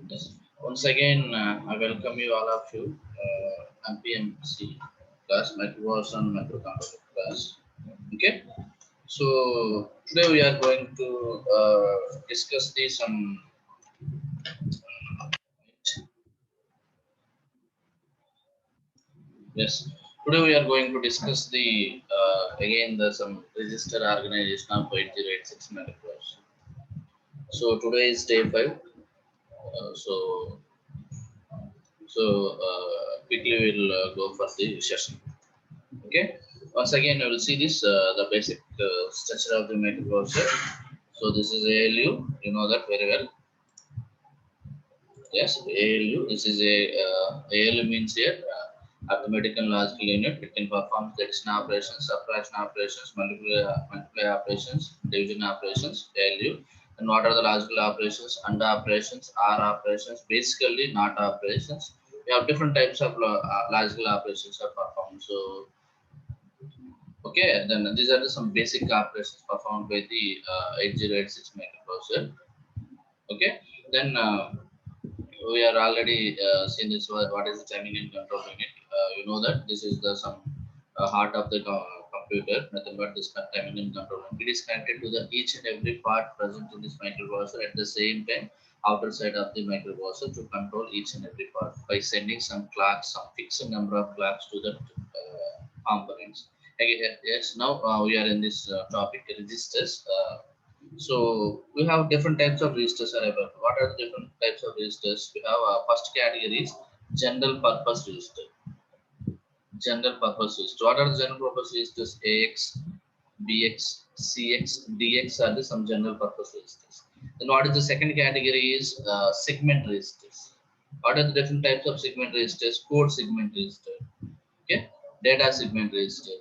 Yes. Once again, I welcome you all of you. MPMC class, microversion, microcontroller class. Okay. So today we are going to discuss the some. Yes. Today we are going to discuss the again the some register organization of 8086 microversion. So today is day 5. Quickly we'll go for the session. Okay. Once again, you will see this the basic structure of the microprocessor. So this is ALU. You know that very well. Yes, ALU. This is a ALU means here arithmetic and logical unit. It can perform addition operations, subtraction operations, multiply operations, division operations. ALU. And what are the logical operations? AND operations, OR operations. Basically, not operations. We have different types of logical operations are performed. So okay, then these are some basic operations performed by the 8086 microprocessor. Okay, then we are already seen this. What is the timing and control unit? You know that this is the some heart of the computer. Nothing but this timing and control unit. It is connected to the each and every part present in this microprocessor at the same time. Outer side of the microprocessor to control each and every part by sending some clocks, some fixed number of clocks to the components. Okay, yes, now we are in this topic registers. So we have different types of registers are available. What are the different types of registers? We have first category is general purpose register. General purpose register. What are the general purpose registers? AX, BX, CX, DX are the some general purpose registers. Then what is the second category is segment registers. What are the different types of segment registers? Code segment register. Okay, data segment register.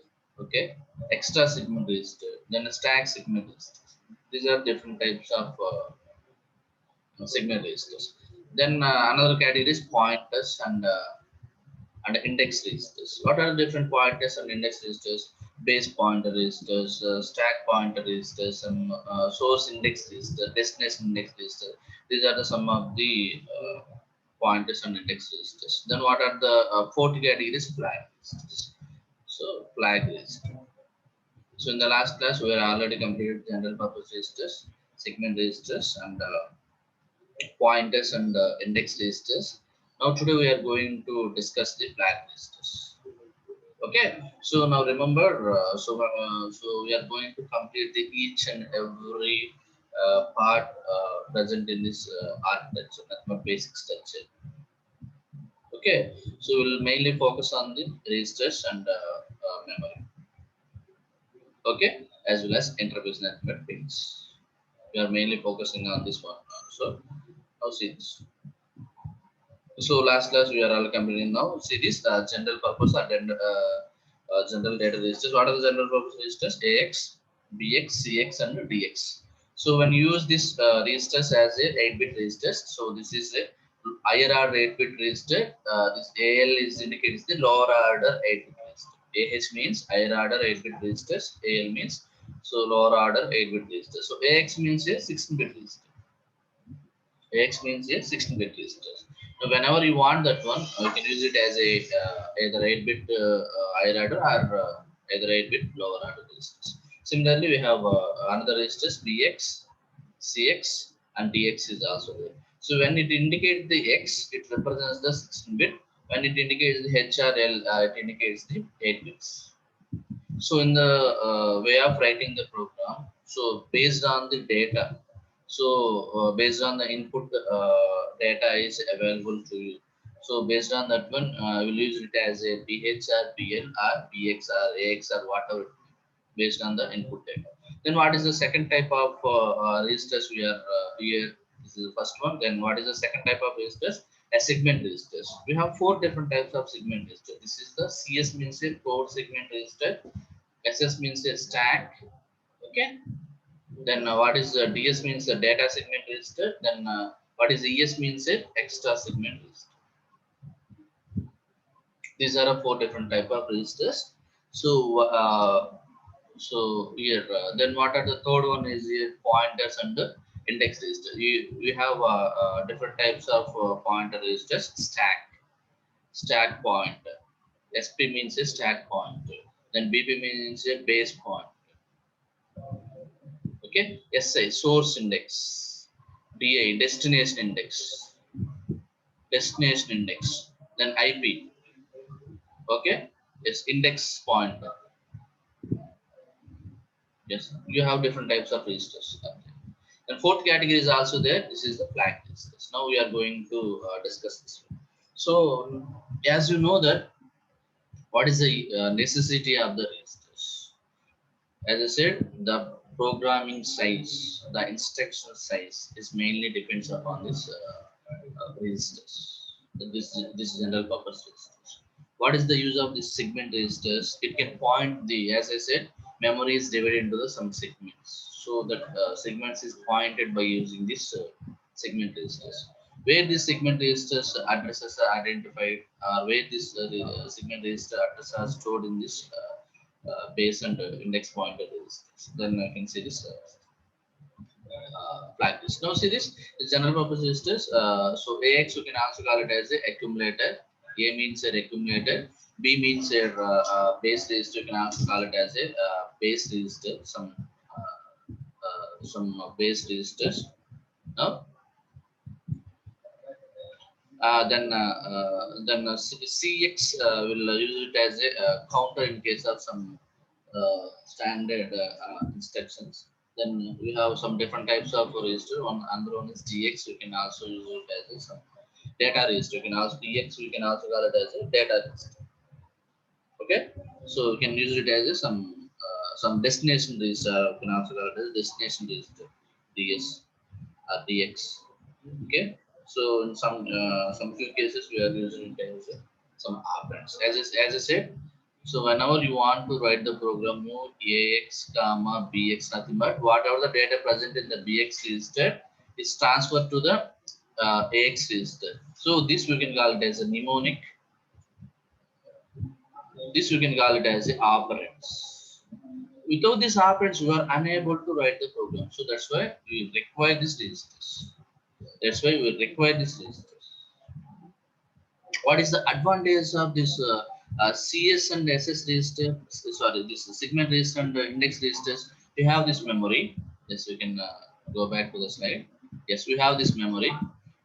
Okay, extra segment register. Then a stack segment register. These are different types of segment registers. Then another category is pointers and index registers. What are the different pointers and index registers? Base pointer registers, stack pointer registers, and source index register, destination index register. These are the some of the pointers and index registers. Then what are the fourth categories? Flag registers. So flag register. So in the last class, we are already completed general purpose registers, segment registers, and pointers and index registers. Now today we are going to discuss the flag registers. Okay. So now remember, so we are going to complete the each and every part present in this architecture, that's my basic structure. Okay. So we'll mainly focus on the registers and memory. Okay, as well as interbusiness pins. We are mainly focusing on this one. So now see this. So last class we are all completing now. See this general purpose and general data registers. What are the general purpose registers? AX, BX, CX, and DX. So when you use this registers as a 8-bit registers, so this is a higher order 8-bit register. This AL is indicates the lower order 8-bit register. AH means higher order 8-bit registers. AL means so lower order 8-bit register. So AX means a 16-bit register. AX means a 16-bit register. So whenever you want that one, you can use it as a either 8-bit higher order or either 8-bit lower order registers. Similarly, we have another registers BX, CX, and DX is also there. So when it indicates the X, it represents the 16-bit. When it indicates the H or L, it indicates the 8 bits. So in the way of writing the program, so based on the data, so based on the input data is available to you. So based on that one, we'll use it as a PH or PL or BX or AX or whatever based on the input data. Then what is the second type of registers we are here? This is the first one. Then what is the second type of registers? A segment registers. We have 4 different types of segment register. This is the CS means a code segment register. SS means a stack. Okay. Then what is DS means the data segment register. Then what is ES means a extra segment register. These are 4 different type of registers. So here then what are the third one is here pointers and Index register. You have different types of pointer registers. Stack pointer. SP means a stack pointer. Then BP means a base point. Okay. SI source index. DI destination index. Destination index. Then IP. Okay. Yes, index pointer. Yes, you have different types of registers. And fourth category is also there. This is the flag registers. Now we are going to discuss this one. So, as you know that what is the necessity of the registers? As I said, the programming size, the instruction size is mainly depends upon this registers. This general purpose registers. What is the use of this segment registers? It can point the, as I said, memory is divided into the some segments. So that segments is pointed by using this segment registers. Where these segment registers addresses are identified, where this segment register address are stored in this base and index pointer registers. Then I can see this flag list. Now see this is general purpose registers. So AX you can also call it as a accumulator. A means an accumulator. B means a base register. You can also call it as a base register. Some base registers. Now then CX will use it as a counter in case of some standard instructions. Then we have some different types of register. One another one is GX. You can also use it as a some data register. You can also DX. We can also call it as a data register. Okay, so you can use it as a some destination register. You can also call it as destination register, DS or DX. Okay, so in some few cases we are using it as some operands. As I said, so whenever you want to write the program, move AX comma BX, nothing but whatever the data present in the BX register is transferred to the AX register. So this we can call it as a mnemonic. This you can call it as the operands. Without these operands, you are unable to write the program. So that's why we require these registers. That's why we require these registers. What is the advantage of this CS and SS register? Sorry, this segment register and index registers. We have this memory. Yes, we can go back to the slide. Yes, we have this memory.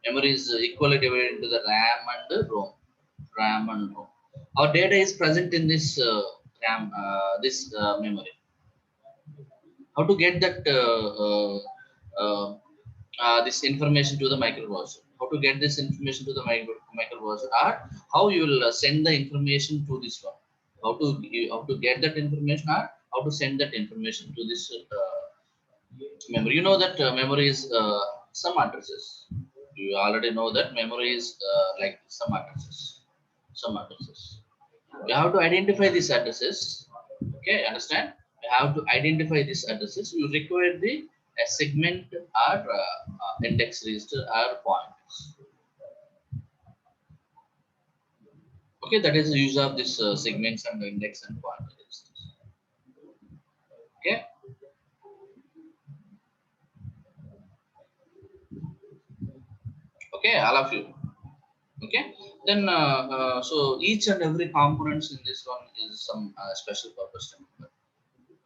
Memory is equally divided into the RAM and the ROM. RAM and ROM. Our data is present in this RAM, this memory. How to get that this information to the microprocessor? How to get this information to the microprocessor, or how you will send the information to this one? How to get that information, or how to send that information to this memory? You know that memory is some addresses. You already know that memory is like some addresses. Some addresses. You have to identify these addresses. Okay, understand? You have to identify these addresses. You require the segment or index register or pointers. Okay, that is the use of this segments and the index and pointer registers. Okay. Okay, all of you. Okay, then so each and every components in this one is some special purpose template.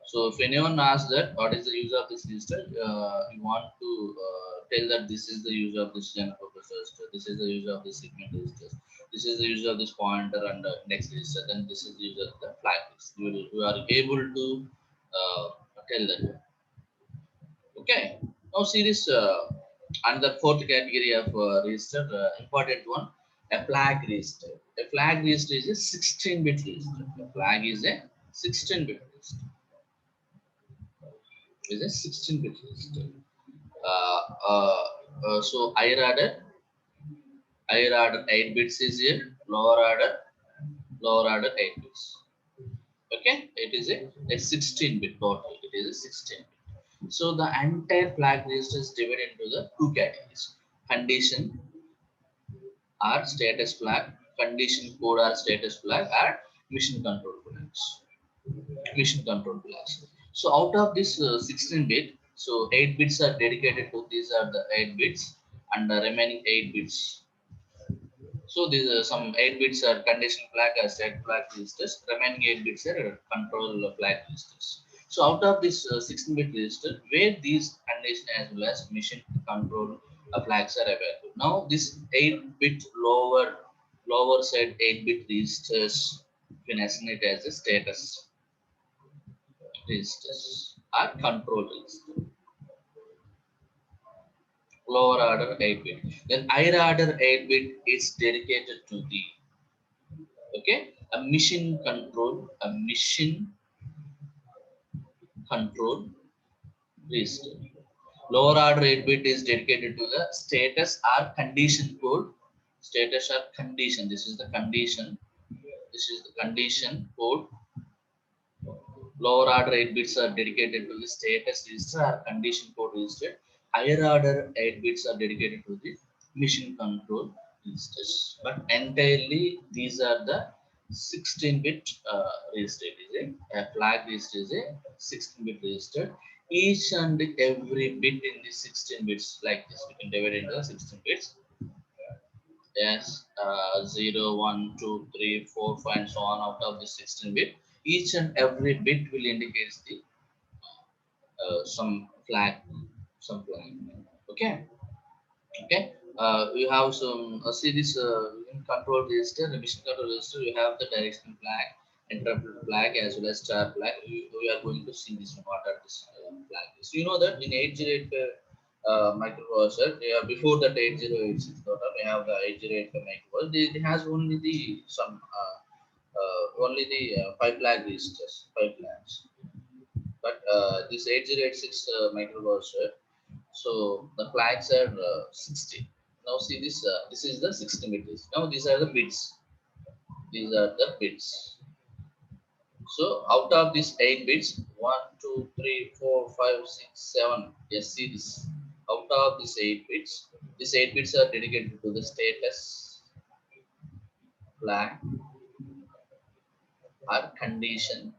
So if anyone asks that what is the use of this register, you want to tell that this is the use of this general purpose register, this is the use of this segment register, this is the use of this pointer and index register, then this is the use of the flag register. You are able to uh, tell that. Okay, now see this another fourth category of register, important one, a flag register. A flag register is a 16-bit register. A flag is a 16-bit register. Is a 16-bit register. So higher order 8 bits is here, lower order 8 bits. Okay, it is a 16-bit total. It is a 16. So the entire flag register is divided into the two categories: condition or status flag, condition code or status flag, or mission control flags. Mission control flags. So out of this 16 bit, So 8 bits are dedicated to, these are the 8 bits, and the remaining 8 bits. So these are some 8 bits are condition flag as set flag registers, remaining 8 bits are control flag registers. So out of this 16-bit register, where these condition as well as mission control flags are available. Now this 8-bit lower side 8-bit registers can assign as a status registers or control register. Lower order 8-bit. Then higher order 8-bit is dedicated to the, okay, a mission control register. Lower order 8-bit is dedicated to the status or condition code. Status or condition. This is the condition. This is the condition code. Lower order 8 bits are dedicated to the status register or condition code register. Higher order 8 bits are dedicated to the mission control registers. But entirely these are the 16-bit register. It is a flag register is a 16-bit register. Each and every bit in the 16 bits, like this, we can divide into the 16 bits. Yes, 0, 1, 2, 3, 4, 5, and so on. Out of the 16 bit, each and every bit will indicate the some flag, Okay, okay. We have some. See this in control register, the mission control register. We have the direction flag, interrupt flag, as well as star flag. We are going to see this what are this flag. So you know that in 808 microprocessor, before that 8086 daughter, we have the 808 microprocessor. It has only the some only the 5 flag registers, 5 flags. But this 8086 microprocessor, so the flags are 60. Now see this, this is the 60 bits. Now these are the bits. These are the bits. So out of these 8 bits, 1, 2, 3, 4, 5, 6, 7. Yes, see this. Out of these 8 bits, these 8 bits are dedicated to the status, flag, or condition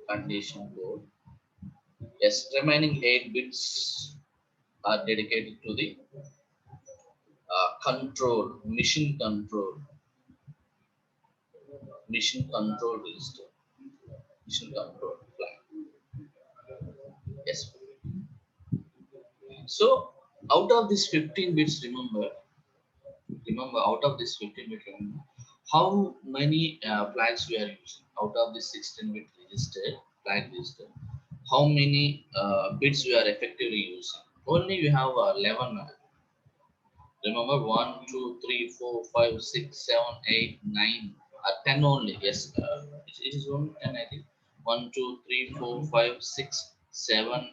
code. Yes, remaining 8 bits are dedicated to the mission control register, mission control flag. Yes. So out of this 15 bits, remember out of this 15 bit, remember how many flags we are using out of this 16-bit register flag register. How many bits we are effectively using? Only we have 11. Remember 1, 2, 3, 4, 5, 6, 7, 8, 9, 10 only. Yes, it is only 10, I think. 1, 2, 3, 4, 5, 6, 7,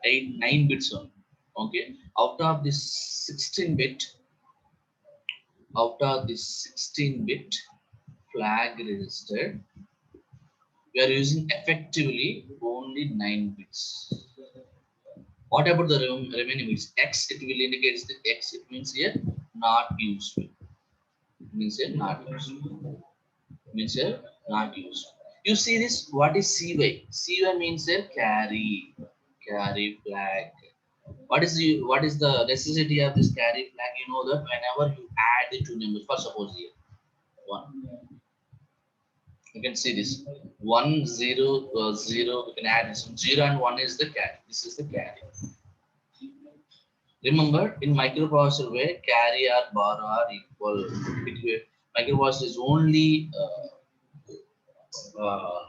8, 9 bits only. Okay. Out of this 16-bit flag register, we are using effectively only 9 bits. What about the remaining bits? X, it will indicate the X. It means here not useful. It means here not useful. It means here not useful. You see this? What is CY? CY means here carry flag. What is the necessity of this carry flag? You know that whenever you add the two numbers, for suppose here 1, you can see this 1, 0, 0. You can add this 0 and 1 is the carry. This is the carry. Remember, in microprocessor way, carry or bar are equal. Microprocessor is only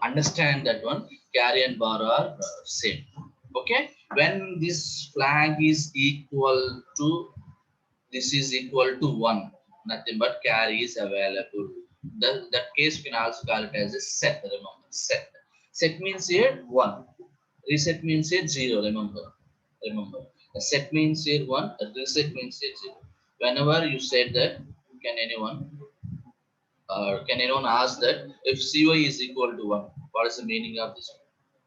understand that one. Carry and bar are same. Okay, when this flag is equal to, this is equal to 1, nothing but carry is available. That case we can also call it as a set. Remember, set means here 1, reset means here 0. Remember, a set means here 1, a reset means here 0. Whenever you said that, can anyone ask that if CY is equal to 1, what is the meaning of this?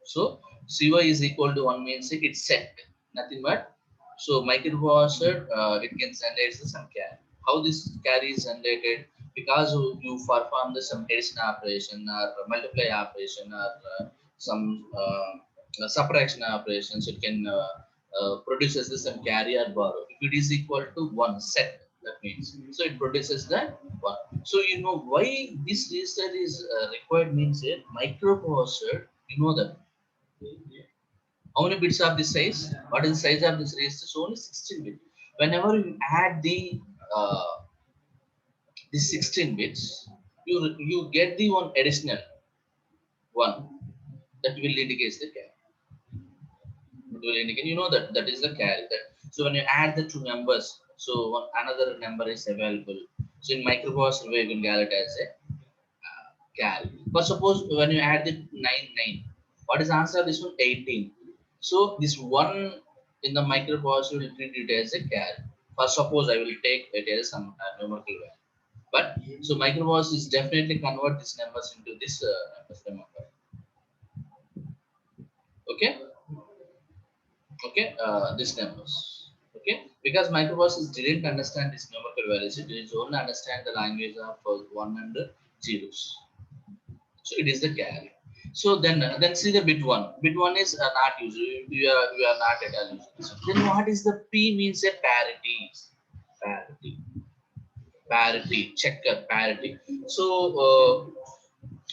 So CY is equal to 1 means it's set, nothing but. So microprocessor, it can generate some carry. How this carry is generated? Because you perform some addition operation or multiply operation or some subtraction operations, it can produces this some carry or borrow. If it is equal to one set, that means so it produces that one. So you know why this register is required means a microprocessor. You know that how many bits of this size? What is the size of this register? So only 16 bits. Whenever you add the 16 bits, you get the one additional one that will indicate the carry. It will indicate, you know, that that is the carry. That so when you add the two numbers, so another number is available. So in microprocessor way, you can get it as a carry. But suppose when you add the 9, what is the answer of this one? 18. So this one in the microprocessor will treat it as a carry. For suppose I will take it as some numerical value. But so microprocessor is definitely convert these numbers into this numbers. Remember, okay, okay, these numbers, okay, because microprocessors didn't understand this numerical values. It is only understand the language of one and zeros. So it is the carry. So then see the bit one. Bit one is not used. You are not at all using this one. Then what is the P means a parity. Parity. Parity. Checker parity. So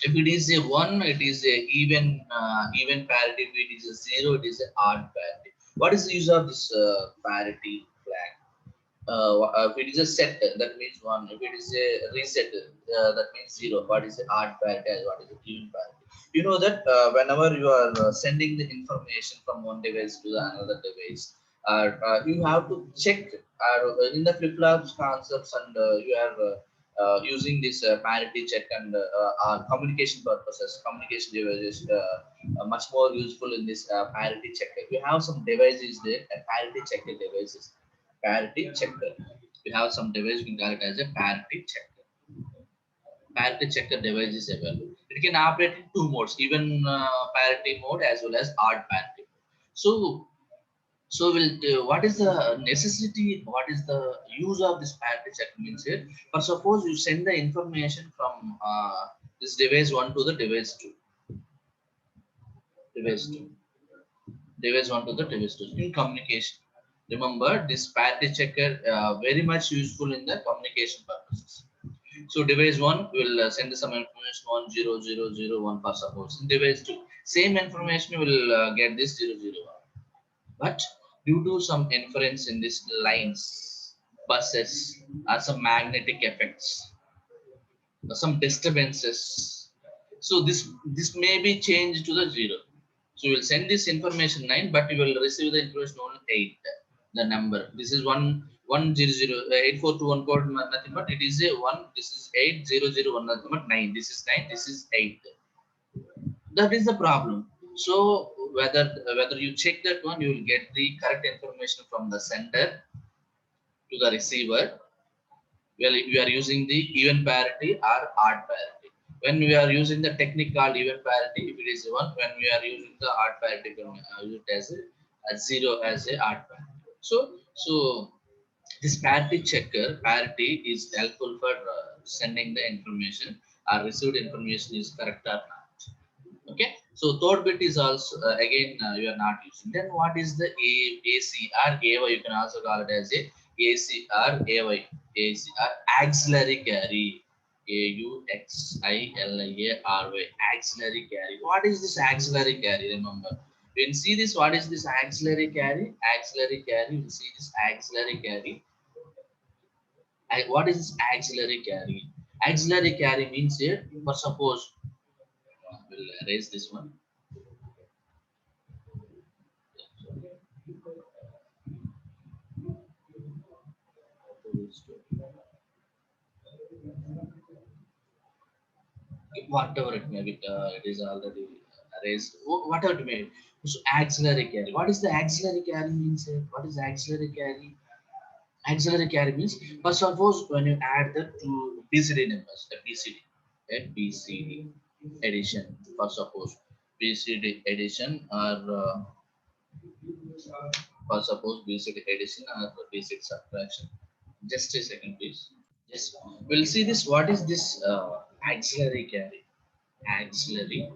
if it is a one, it is a even parity. If it is a zero, it is a odd parity. What is the use of this parity flag? If it is a set, that means one. If it is a reset, that means zero. What is the odd parity? And what is the even parity? You know that whenever you are sending the information from one device to the another device, you have to check in the flip-flops concepts, and you are using this parity check and communication purposes, communication devices much more useful in this parity checker. You have some devices there, a parity checker devices, parity checker. We have some device we can call it as a parity checker. Parity checker device is available. It can operate in two modes, even parity mode as well as odd parity. So will what is the necessity? What is the use of this parity checker means here? For suppose you send the information from this device one to the device two, device two, device one to the device two in communication. Remember, this parity checker very much useful in the communication purposes. So device one will send some information 10001 for suppose. In device two, same information will get this 001. But due to some inference in these lines, buses, or some magnetic effects, or some disturbances, so this may be changed to the zero. So you will send this information 9, but you will receive the information only 8. The number. This is 1100842 code, nothing but it is a 1. This is 8001, nothing but 9. This is 9. This is 8. That is the problem. So whether you check that one, you will get the correct information from the sender to the receiver. Well, we are using the even parity or odd parity. When we are using the technique called even parity, if it is one, when we are using the odd parity, we can use it as a zero as a odd parity. So this parity checker parity is helpful for sending the information or received information is correct or not. Okay, so third bit is also again you are not using. Then what is the ACR AY? You can also call it as a ACR AY. ACR auxiliary carry. AUXILIARY auxiliary carry. What is this auxiliary carry? Remember, when you see this, what is this auxiliary carry? Auxiliary carry. You see this auxiliary carry. What is this auxiliary carry? Auxiliary carry means here, for suppose, we'll erase this one. Whatever it may be, it is already erased. Whatever it may be. So auxiliary carry. What is the auxiliary carry means here? What is auxiliary carry? Auxiliary carry means, but suppose when you add the two BCD numbers, the BCD, a BCD addition, for suppose BCD addition or for suppose BCD addition or BCD subtraction. Just a second, please. Yes, we'll see this. What is this auxiliary carry? Auxiliary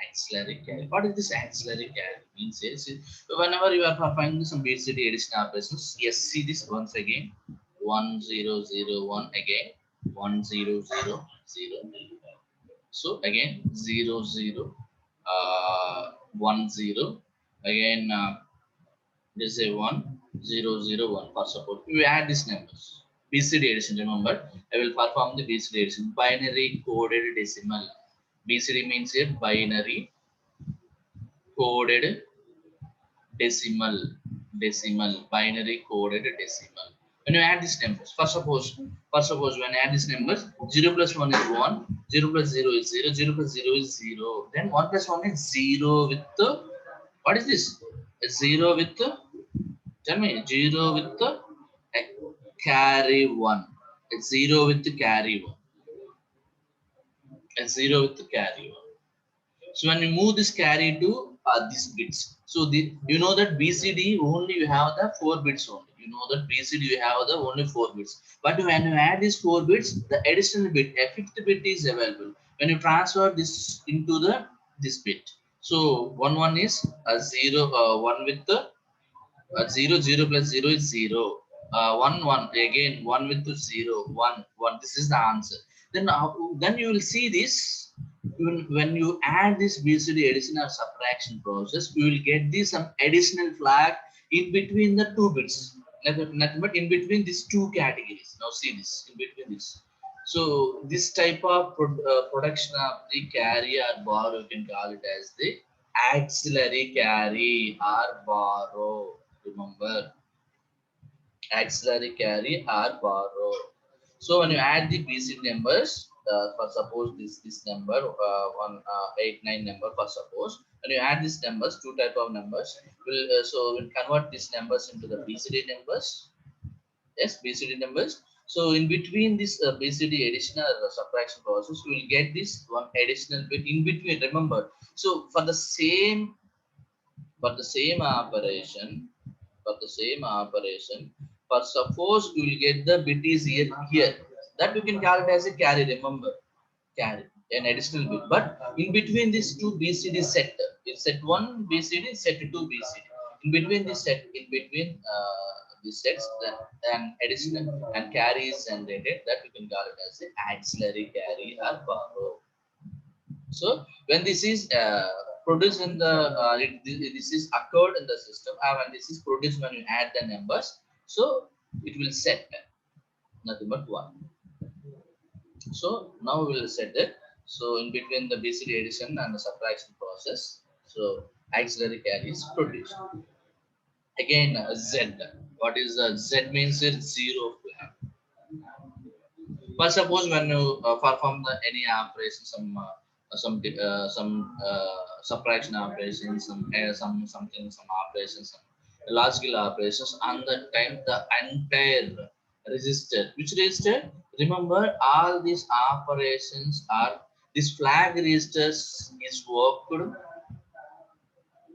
Auxiliary carry. What is this auxiliary carry? Means is whenever you are performing some BCD addition operations, yes, see this once again. 1001 again 1000. So again 00 10 again. This is a 1001. For support, we add these numbers. BCD addition. Remember, I will perform the BCD addition. Binary coded decimal. BCD means a binary coded binary coded decimal. When you add these numbers, for suppose when I add these numbers, 0 plus 1 is 1, 0 plus 0 is 0, 0 plus 0 is 0, then 1 plus 1 is 0 with the, what is this? A 0 with the, tell me, 0 with the carry 1. It's 0 with the carry 1. It's 0 with the carry 1. So when we move this carry to these bits, so you know that BCD only you have the 4 bits only. You know that BCD you have the only 4 bits. But when you add these 4 bits, the additional bit, a fifth bit is available. When you transfer this into the this bit, so one is a 0, 1 with the 0, 0 plus 0 is 0. 1, 1 again, 1 with the 0, 1, 1. This is the answer. Then you will see this. When you add this BCD addition or subtraction process, you will get this some additional flag in between the 2 bits. Nothing but in between these 2 categories. Now see this in between this. So this type of production of the carry or borrow, you can call it as the auxiliary carry or borrow. Remember, auxiliary carry or borrow. So when you add the BCD numbers, for suppose this number, 189 number, for suppose when you add these numbers, 2 type of numbers, will so we'll convert these numbers into the BCD numbers. Yes, BCD numbers. So in between this BCD addition or subtraction process, we will get this one additional bit in between. Remember, so for the same operation, for the same operation, for suppose you will get the bit is here, that you can call it as a carry. Remember, carry an additional bit, but in between these 2 BCD set, it's set 1 BCD, set 2 BCD. In between this set, in between these sets, then an additional and carry is generated, that we can call it as an auxiliary carry or borrow. So when this is produced in the this is occurred in the system, when this is produced, when you add the numbers, so it will set nothing but 1. So now we will set it. So in between the BCD addition and the subtraction process, so auxiliary carry is produced. Again, Z. What is Z means? It's 0 flag. But suppose when you perform any operation, subtraction operations, some operations, some large scale operations, on that time the entire register, which register? Remember, all these operations are this flag registers is worked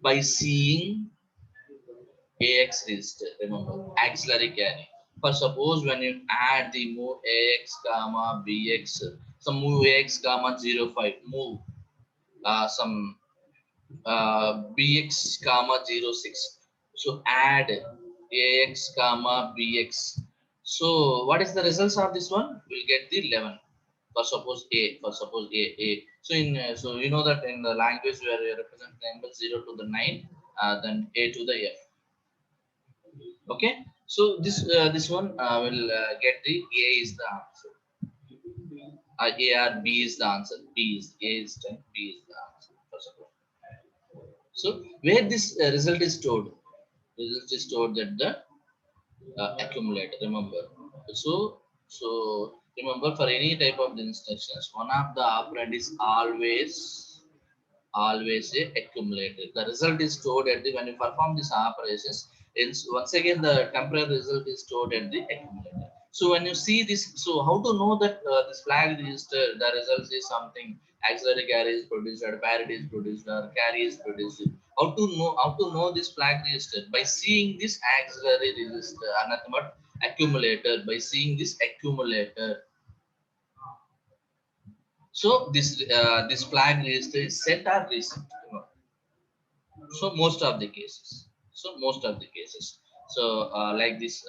by seeing AX register. Remember, auxiliary carry. For suppose when you add the move AX comma BX, some move AX comma 05, move some BX comma 06. So add AX comma BX. So what is the results of this one? We'll get the 11. For suppose A, So in so you know that in the language where you represent number 0 to the 9, then A to the F. Okay, so this one will get the A is the answer. A or B is the answer. B is A is 10, B is the answer, first of all. So where this result is stored, at the accumulator. Remember, so remember, for any type of the instructions, one of the operand is always a accumulator. The result is stored at the, when you perform these operations, once again the temporary result is stored at the accumulator. So when you see this, so how to know that this flag register, the result is something auxiliary carry is produced or parity is produced or carry is produced? How to know this flag register? By seeing this auxiliary register, nothing but accumulator. By seeing this accumulator. So this flag register is set or reset. So most of the cases. So like this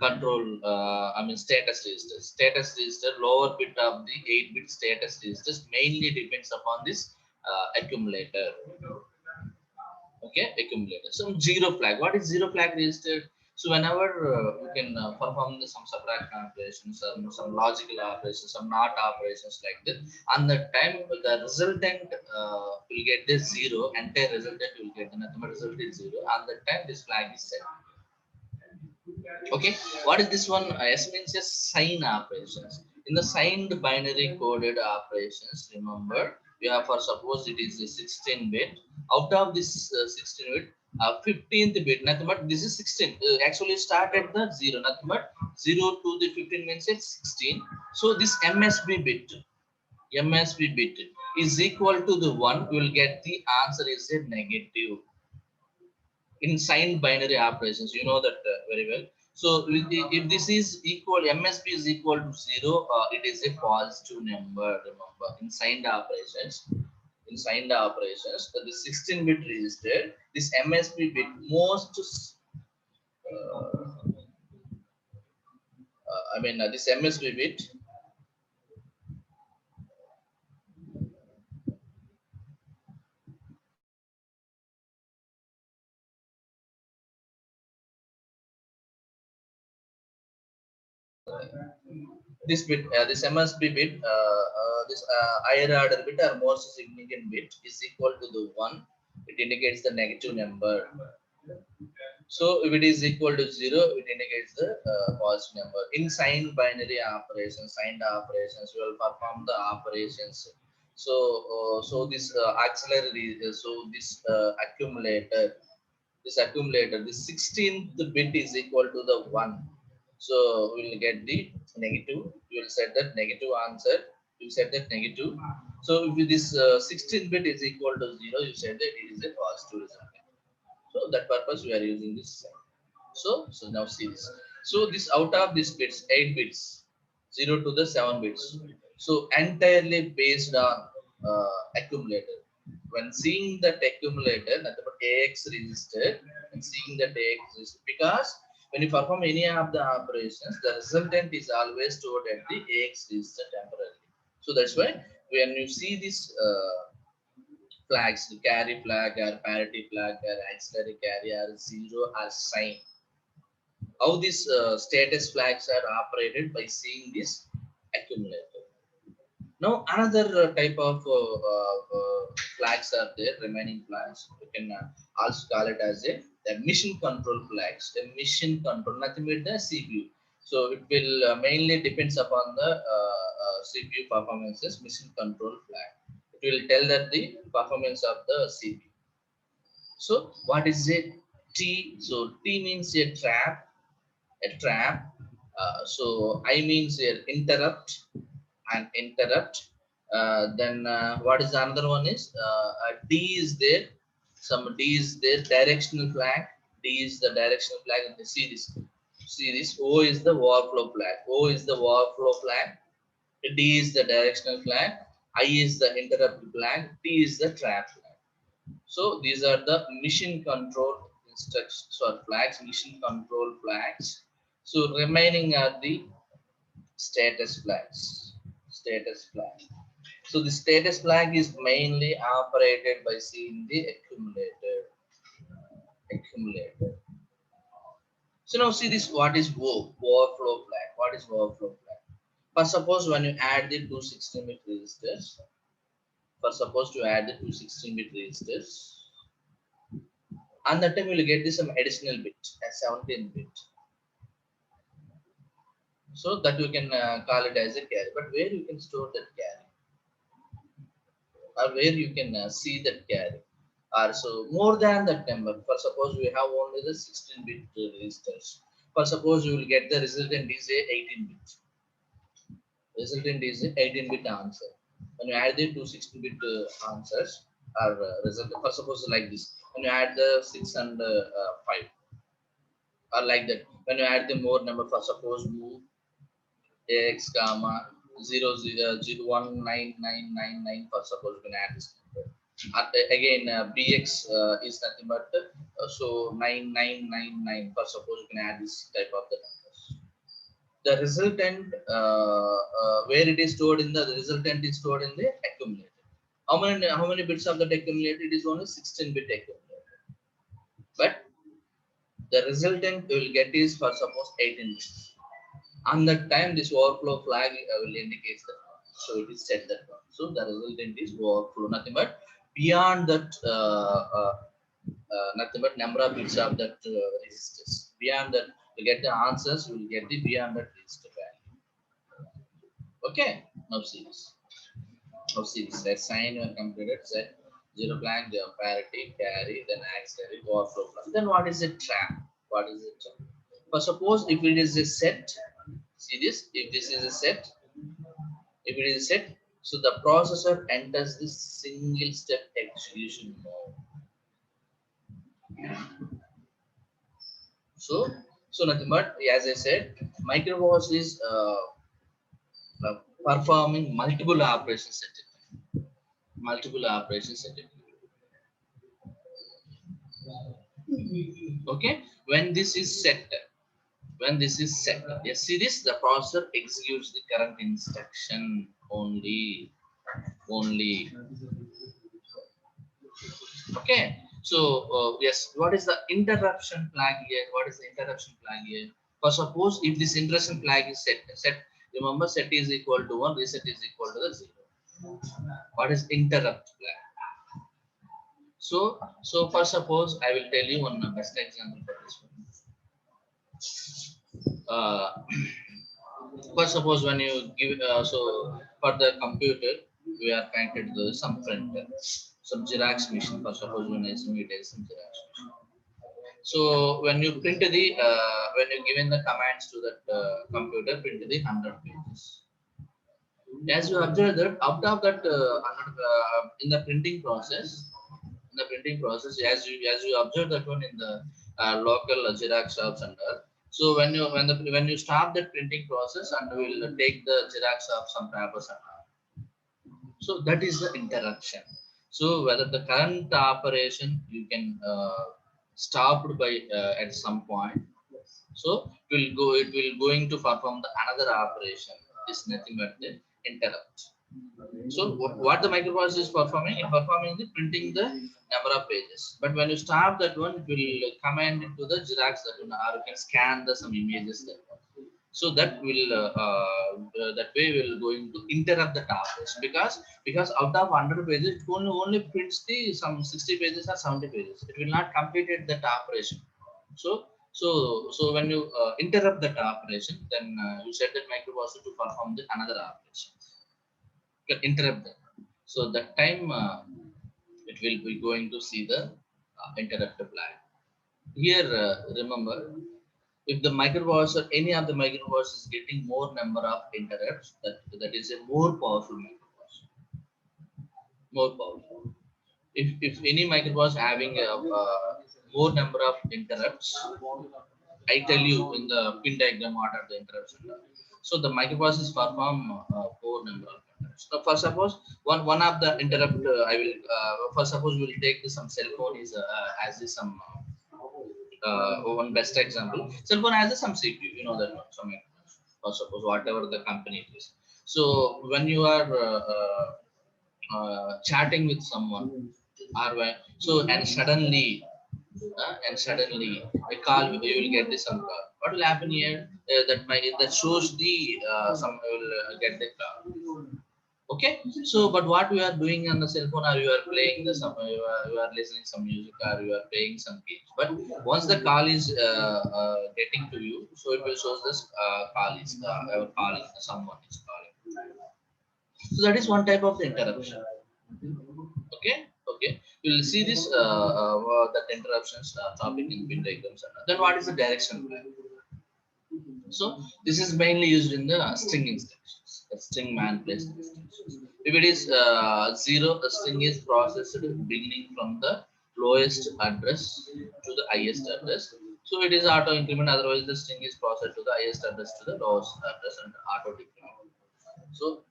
control, I mean status register. Status register, lower bit of the 8-bit status registers mainly depends upon this accumulator. Okay, accumulator. So zero flag. What is zero flag register? So whenever we can perform some subtraction operations, some logical operations, some not operations like that, on the time the resultant will get the zero, entire resultant will get the mathematical result is zero. On the time this flag is set. Okay, what is this one? S means a sign operations. In the signed binary coded operations, remember we have, for suppose it is a 16 bit. Out of this 16 bit, 15th bit, nothing but this is 16. Actually start at the 0, nothing but 0 to the 15 means it's 16. So this MSB bit is equal to the 1. We will get the answer is a negative in signed binary operations. You know that very well. So if this is equal, MSB is equal to 0, it is a positive number. Remember, in signed operations, the 16-bit register, this MSB bit most I mean this MSB bit, this MSB bit, this higher order bit or most significant bit is equal to the 1. It indicates the negative number. So if it is equal to 0, it indicates the positive number. In signed binary operations, signed operations, we will perform the operations. So, so this auxiliary, so this accumulator, the 16th bit is equal to the 1. So we will get the negative. We will set that negative answer. You set that negative. So if this 16th bit is equal to 0, you said that it is a positive result. So that purpose we are using this. So now see this. So this out of these bits, 8 bits, 0 to the 7 bits. So entirely based on accumulator. When seeing that accumulator, nothing but AX register, and seeing that AX register, because when you perform any of the operations, the resultant is always stored at the AX register temporarily. So that's why when you see this flags, the carry flag or parity flag or auxiliary carry or zero or sign, how these status flags are operated by seeing this accumulator. Now another type of flags are there, remaining flags. We can also call it as the mission control flags. The mission control, nothing but the CPU. So it will mainly depends upon the CPU performances. Mission control flag. It will tell that the performance of the CPU. So what is a T? So T means a trap. So I means a interrupt and interrupt. Then what is the another one is D is there. Some D is there. Directional flag. D is the directional flag. And see this. See this. O is the overflow flag. O is the overflow flag. D is the directional flag. I is the interrupt flag. T is the trap flag. So these are the mission control instructions or flags, mission control flags. So remaining are the status flags. Status flag. So the status flag is mainly operated by seeing the accumulator. Accumulator. So now see this. What is overflow flag? What is overflow flag? For suppose when you add the 216-bit registers. For suppose to add the 216-bit registers. And that time you will get this some additional bit as 17 bit. So that you can call it as a carry. But where you can store that carry, or where you can see that carry, or so more than that number. For suppose we have only the 16-bit registers. For suppose you will get the resultant is a 18-bit. Resultant is a 18-bit answer. When you add the two 16-bit answers or result, for suppose like this. When you add the 6 and 5, or like that. When you add the more number, for suppose move x comma 0.01999 for suppose you can add this number. Again, bx is nothing but so 9999 for suppose you can add this type of the numbers. The resultant where it is stored in the resultant is stored in the accumulator. How many bits of that accumulator? It is only 16-bit accumulator, but the resultant you will get is for suppose 18 bits. On that time this overflow flag will indicate that one. So it is set that one. So the resultant is overflow, nothing but beyond that nothing but number of bits of that registers. Beyond that to get the answers, we will get the beyond that register value. Okay, now see this. Now see this. Let's sign your completed set 0 blank, 0 parity, carry, then auxiliary, overflow flag. Then what is a trap? What is it? But suppose if it is a set, see this, if this is a set, if it is a set, so the processor enters this single step execution mode. So nothing but as I said, microprocessor is performing multiple operations at a time. Multiple operations at a time. Okay, when this is set, yes, see this, the processor executes the current instruction only. Okay, so yes, what is the interruption flag here? What is the interruption flag here? For suppose if this interruption flag is set, remember set is equal to 1, reset is equal to the 0. What is interrupt flag? So for suppose I will tell you one best example for this one. For suppose when you give so for the computer we are trying to do some printer, some Xerox machine. For suppose when I submit some Xerox machine. So when you print the when you given the commands to that computer, print the 100 pages. As you observe that out of that in the printing process, as you observe that one in the local Xerox shops and all. So when you start that printing process and will take the Xerox of some papers and all. So that is the interruption. So whether the current operation you can stopped by at some point. So it will going to perform the another operation. Is nothing but the interrupt. So what the microprocessor is performing? It performing the printing the number of pages. But when you stop that one, it will command it to the Xerox that one, or you can scan the some images that one. So that will that way will going to interrupt the operation, because out of 100 pages it only prints the some 60 pages or 70 pages. It will not complete that operation. So when you interrupt that operation, then you set that microprocessor to perform the another operation. You can interrupt that. So that time it will be going to see the interrupt flag. Here remember, if the microprocessor, any of the microprocessor is getting more number of interrupts, that is a more powerful microprocessor. More powerful. If any microprocessor having a more number of interrupts, I tell you in the pin diagram what are the interrupts. So the microprocessors perform 4 number of interrupts. So for suppose one of the interrupt I will for suppose we will take some cell phone is as is some one best example. Cell phone has some CPU, you know that one. Some or suppose whatever the company it is. So when you are chatting with someone, or so and suddenly a call, you will get this some call. What will happen here? That shows the some will get the call. Okay, so but what we are doing on the cell phone, or you are playing the some you are listening some music, or you are playing some games. But once the call is getting to you, so it will show this call is our call is someone is calling. So that is one type of the interruption. Okay, we will see this that interruptions topic in pin diagrams. Then what is the direction flag? So this is mainly used in the string instructions, the string manipulation instructions. If it is 0, the string is processed beginning from the lowest address to the highest address. So it is auto increment. Otherwise, the string is processed to the highest address to the lowest address and auto decrement. So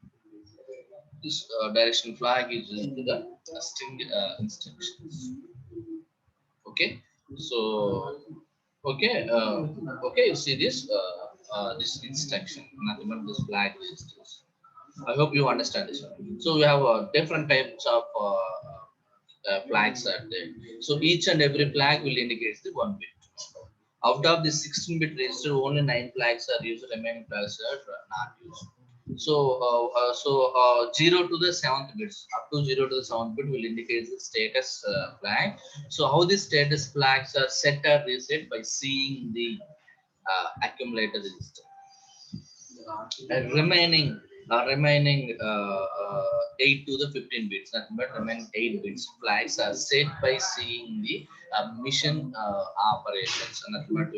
this direction flag is into the string instructions. Okay, so okay, okay, you see this this instruction, nothing but this flag registers. I hope you understand this one. So we have different types of flags are there. So each and every flag will indicate the one bit. Out of the 16-bit register, only 9 flags are used. Remaining flags are not used. So, 0 to the 7th bits, up to 0 to the 7th bit will indicate the status flag. So, how the status flags are set or reset by seeing the accumulator register. Remaining 8 to the 15 bits, nothing but remaining 8 bits flags are set by seeing the mission operations. Nothing but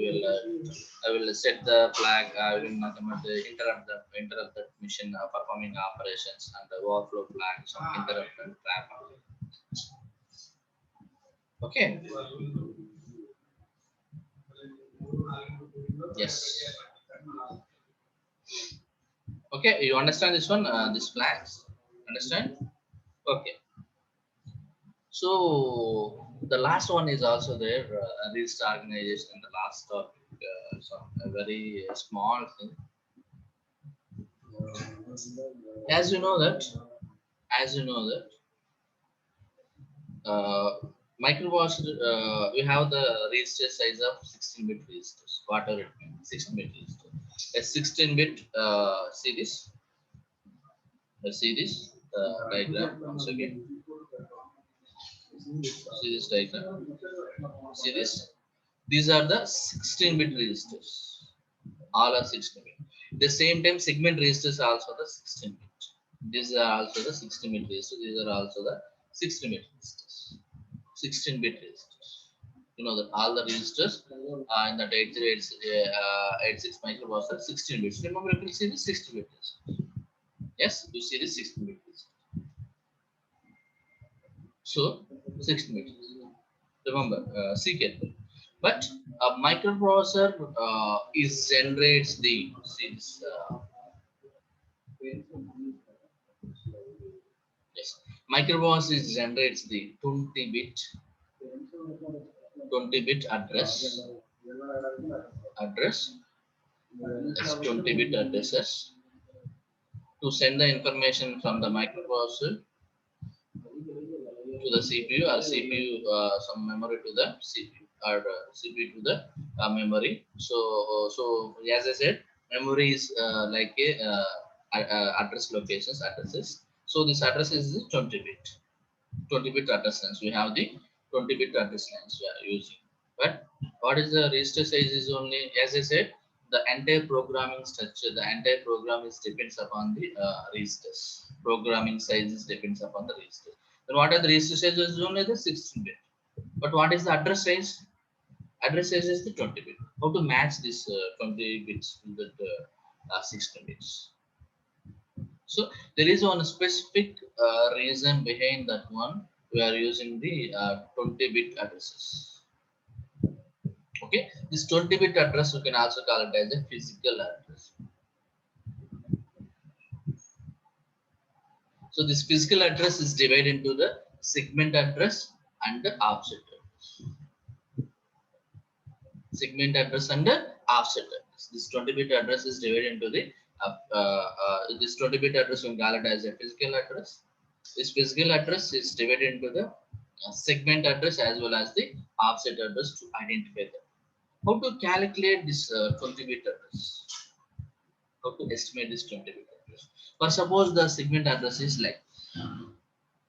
I will set the flag. I will nothing but interrupt the mission performing operations, and the overflow flag, some interrupt and trap. Okay. Yes. Okay. You understand this one? This flags. Understand? Okay. So the last one is also there, risk organization. The last topic, a very small thing. As you know that, as you know that, uh, microprocessor, we have the register size of 16-bit registers. Whatever it means, 16-bit register. A 16-bit series. A series diagram. Once again, see this diagram. See this. These are the 16-bit registers. All are 16-bit. The same time, segment registers are also the 16-bit. These are also the 16-bit registers. These are also the 16-bit registers. 16-bit registers. You know that all the registers in that 86 microprocessor 16 bits. Remember, you will see the 16-bit registers. Yes, you see the 16-bit registers. So 16-bit. Remember, see carefully. But a microprocessor is generates the see this. Yes, microprocessor generates the 20-bit address. That's 20-bit addresses to send the information from the microprocessor to the CPU, or CPU some memory to the CPU, or CPU to the memory. So as I said, memory is like a addresses. So this address is the 20-bit address lines. We have the 20-bit address lines we are using. But what is the register size is only, as I said, the entire programming structure, the entire program is depends upon the registers. Programming sizes depends upon the registers. Then what are the register sizes? Is only the 16-bit. But what is the address size? Address size is the 20-bit. How to match this 20 bits with the 16 bits? So there is one specific reason behind that one. We are using the 20-bit addresses. Okay, this 20-bit address you can also call it as a physical address. So this physical address is divided into the segment address and the offset address. Segment address and the offset address. This 20-bit address is divided into the this 20-bit address we can call it as a physical address. This physical address is divided into the segment address as well as the offset address to identify them. How to calculate this 20-bit address? How to estimate this 20-bit address? For suppose the segment address is like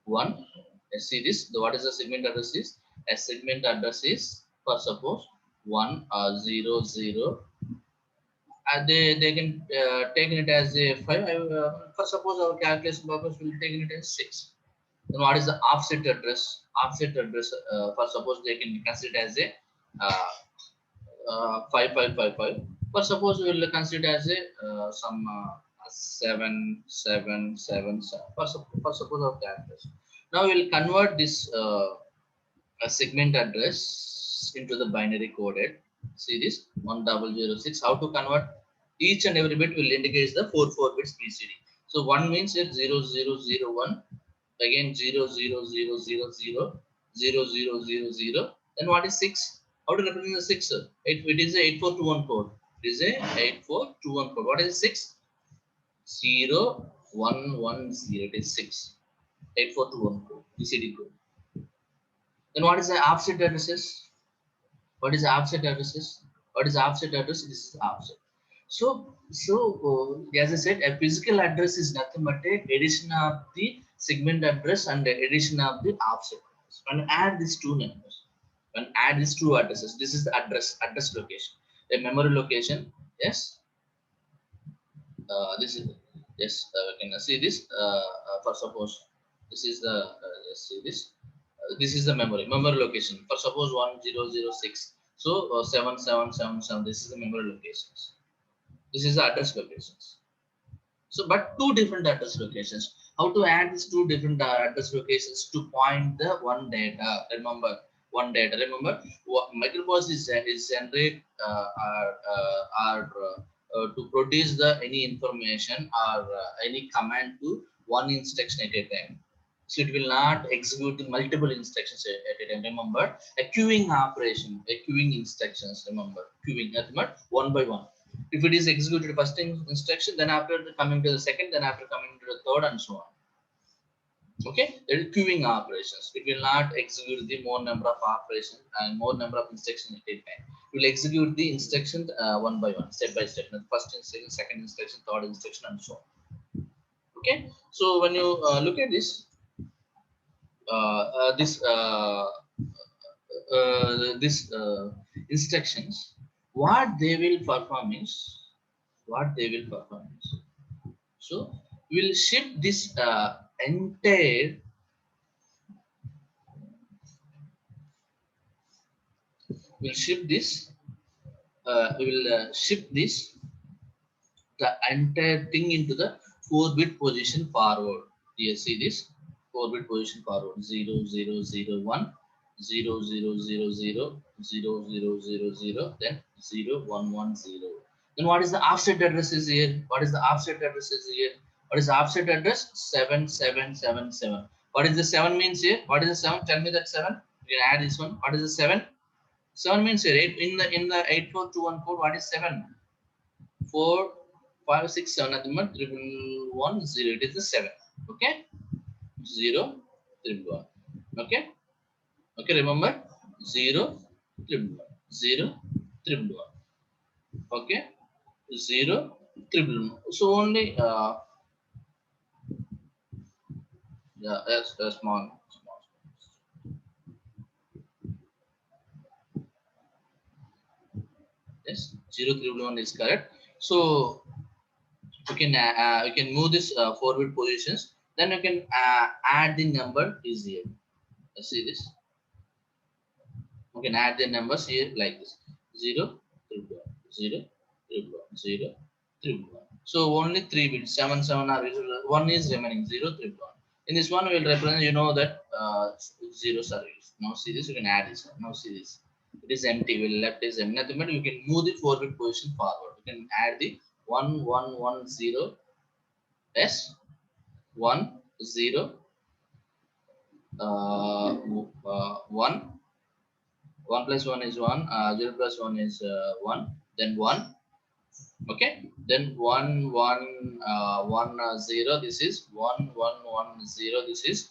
1. Let's see this. What is the segment address is? A segment address is, for suppose 1 or 0 0. They can take it as a 5. For suppose our calculation purpose will take it as 6. Then what is the offset address? Offset address, for suppose they can consider as a 5555. For suppose we will consider as a some 7777. For suppose of that address. Now we will convert this segment address into the binary coded. See this 1006. How to convert? Each and every bit will indicate the 4 bits BCD. So 1 means it 0 0 0 1. Again 0 0 0 0 0 0 0 0 0. Then what is 6? How to represent the 6? It is a 84214 code. It is a 84214 code. What is 6? 0 1 1 0. It is 6. 84214 code. BCD code. Then what is the offset addresses? What is the offset addresses? What is the offset address? This is offset. So as I said, a physical address is nothing but a addition of the segment address and the addition of the offset address. When add these two numbers, when add these two addresses, this is the address location, a memory location. Yes, this is yes. We can see this. For suppose this is the let's see this. This is the memory location. For suppose 1006. So 7777. This is the memory locations. This is the address locations. So, but two different address locations. How to add these two different address locations to point the one data? Remember one data. Remember what microprocessor is generate to produce the any information or any command to one instruction at a time. So it will not execute the multiple instructions at a time. Remember a queuing operation, a queuing instructions. Remember queuing, remember one by one. If it is executed first instruction, then after coming to the second, then after coming to the third, and so on. Okay, it is queuing operations. It will not execute the more number of operations and more number of instructions at a time. It will execute the instruction one by one, step by step. The first instruction, second instruction, third instruction, and so on. Okay, so when you look at this, this instructions, what they will perform is so we'll shift this entire we'll shift this we will shift this the entire thing into the 4-bit position forward. Here see this 4-bit position forward 0 0 0 1 0 0 0 0 0 0 0 0 then 0 1 1 0. Then what is the offset address is here? What is the offset address is here? What is the offset address? 7777. What is the 7 means here? What is the 7? Tell me that 7. You can add this one. What is the 7? 7 means here 8 in the 84214 code. What is 7? 4 5 6 7 at the moment 1 0. It is the 7. Okay, 0 1. Okay, okay, remember 0 1 0 1. Okay, 0 1. So only yeah, yes, small. Yes, 0 1 is correct. So you can move this 4-bit positions. Then you can add the number is here. Let's see this. You can add the numbers here like this 0 1 0 1 0 1. So only 3 bits 7 7 are used. 1 is remaining 0 1. In this one we will represent, you know that zeros are used. Now see this, you can add this. Now see this, it is empty. Will left is empty. Nothing but you can move the 4-bit position forward. You can add the 1 1 1 0 s 1 0 1 1 plus 1 is 1, 0 plus 1 is 1, then 1. Okay, then 1 1 0. This is 1 1 1 0. This is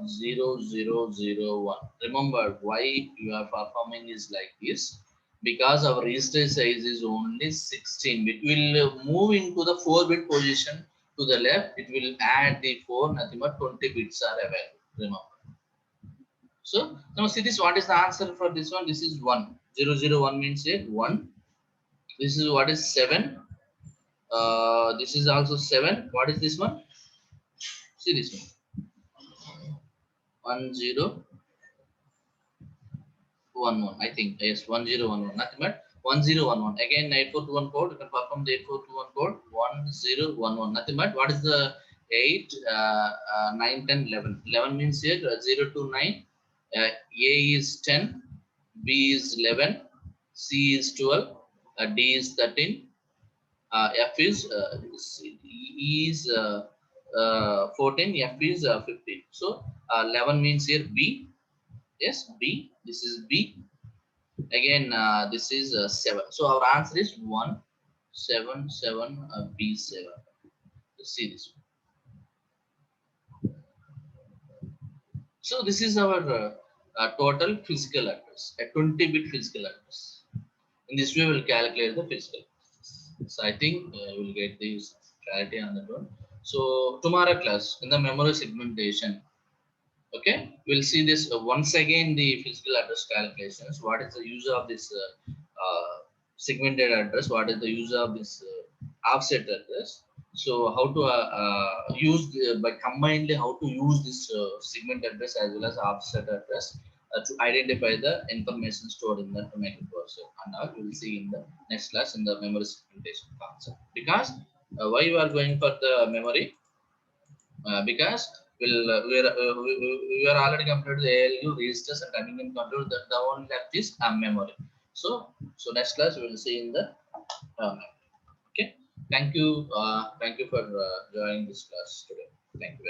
0 0 0 1. Remember why you are performing is like this, because our register size is only 16 bit. Will move into the 4-bit position to the left. It will add the 4, nothing but 20 bits are available. Remember. So now see this. What is the answer for this one? This is 1 0 0 1 means it 1. This is what is 7. This is also 7. What is this one? See this one 1 0 1 1. I think yes 1 0 1 1. Nothing but 1 0 1 1. Again 8421 code. You can perform the 8421 code 1 0 1 1. Nothing but what is the 8 9 10 11. 11 means here 0 to 9. A is 10, B is 11, C is 12, D is 13, F is 14, F is 15. So 11 means here B. Yes, B. This is B. Again, this is 7. So our answer is 1, 7, 7, B7. Let's see this one. So this is our total physical address, a 20-bit physical address. In this way, we'll calculate the physical address. So I think we'll get this clarity on that one. So tomorrow class in the memory segmentation, okay, we'll see this once again the physical address calculations. What is the use of this segmented address? What is the use of this offset address? So how to use by combinedly how to use this segment address as well as offset address to identify the information stored in the microprocessor, and all we will see in the next class in the memory segmentation concept. Because why you are going for the memory? Because we are already completed the ALU registers and running in control. The only left is memory. So next class we will see in the memory. Okay. Thank you. Thank you for joining this class today. Thank you very much.